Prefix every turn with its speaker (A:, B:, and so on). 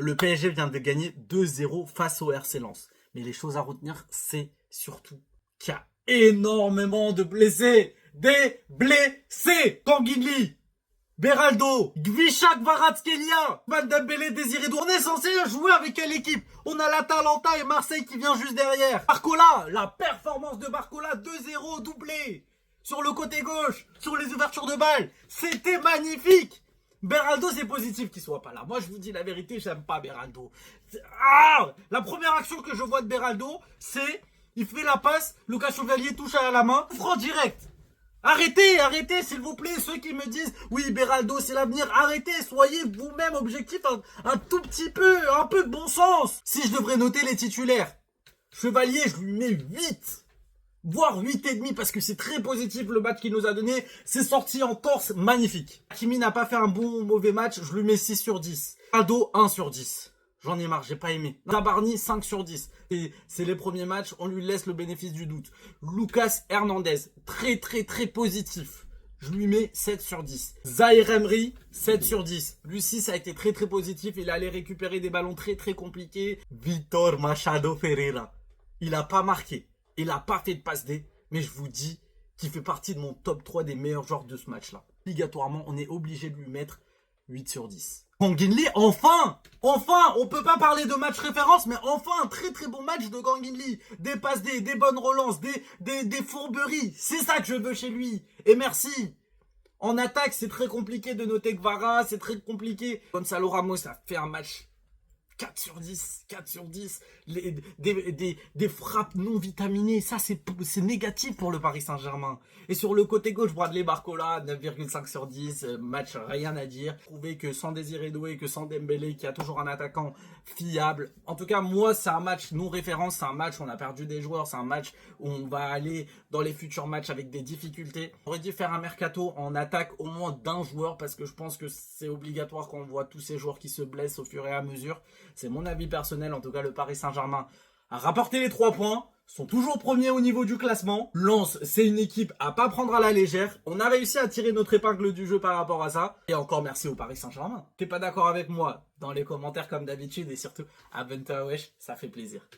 A: Le PSG vient de gagner 2-0 face au RC Lens. Mais les choses à retenir, c'est surtout qu'il y a énormément de blessés. Des blessés. Tanguy, Beraldo, Gvishak, Kvaratskhelia, Van Dembélé, Désiré Doué. On est censé jouer avec quelle équipe? On a l'Atalanta et Marseille qui vient juste derrière. Barcola, la performance de Barcola, 2-0 doublé. Sur le côté gauche, sur les ouvertures de balles. C'était magnifique. Beraldo, c'est positif qu'il soit pas là. Moi, je vous dis la vérité, j'aime pas Beraldo. La première action que je vois de Beraldo, c'est il fait la passe, Lucas Chevalier touche à la main, franc direct. Arrêtez, s'il vous plaît, ceux qui me disent oui, Beraldo, c'est l'avenir, arrêtez, soyez vous-même objectif un tout petit peu, un peu de bon sens. Si je devrais noter les titulaires, Chevalier, je lui mets 8. Voire 8,5 parce que c'est très positif le match qu'il nous a donné. C'est sorti en torse, magnifique. Hakimi n'a pas fait un bon ou mauvais match, je lui mets 6 sur 10. Aldo, 1 sur 10. J'en ai marre, j'ai pas aimé. Tabarny, 5 sur 10. Et c'est les premiers matchs, on lui laisse le bénéfice du doute. Lucas Hernandez, très positif. Je lui mets 7 sur 10. Zaïre Emery, 7 sur 10. Lucie, ça a été très positif. Il allait récupérer des ballons très compliqués. Vitor Machado Ferreira, il a pas marqué. Il n'a pas fait de passe D, mais je vous dis qu'il fait partie de mon top 3 des meilleurs joueurs de ce match-là. Obligatoirement, on est obligé de lui mettre 8 sur 10. Ganguin, enfin, on peut pas parler de match référence, mais enfin, un très bon match de Ganguin. Des passes D, des bonnes relances, des fourberies. C'est ça que je veux chez lui. Et merci. En attaque, c'est très compliqué de noter Kvara, c'est très compliqué. Gonzalo Ramos a fait un match 4 sur 10, des frappes non vitaminées, ça c'est négatif pour le Paris Saint-Germain. Et sur le côté gauche, Bradley Barcola, 9,5 sur 10, match rien à dire. Prouver que sans Désiré Doué, que sans Dembélé, qu'il y a toujours un attaquant fiable. En tout cas, moi, c'est un match non référence, c'est un match où on a perdu des joueurs, c'est un match où on va aller dans les futurs matchs avec des difficultés. On aurait dû faire un mercato en attaque au moins d'un joueur parce que je pense que c'est obligatoire quand on voit tous ces joueurs qui se blessent au fur et à mesure. C'est mon avis personnel, en tout cas le Paris Saint-Germain a rapporté les 3 points, sont toujours premiers au niveau du classement. Lens, c'est une équipe à pas prendre à la légère. On a réussi à tirer notre épingle du jeu par rapport à ça. Et encore merci au Paris Saint-Germain. T'es pas d'accord avec moi? Dans les commentaires comme d'habitude et surtout à Wesh, ça fait plaisir.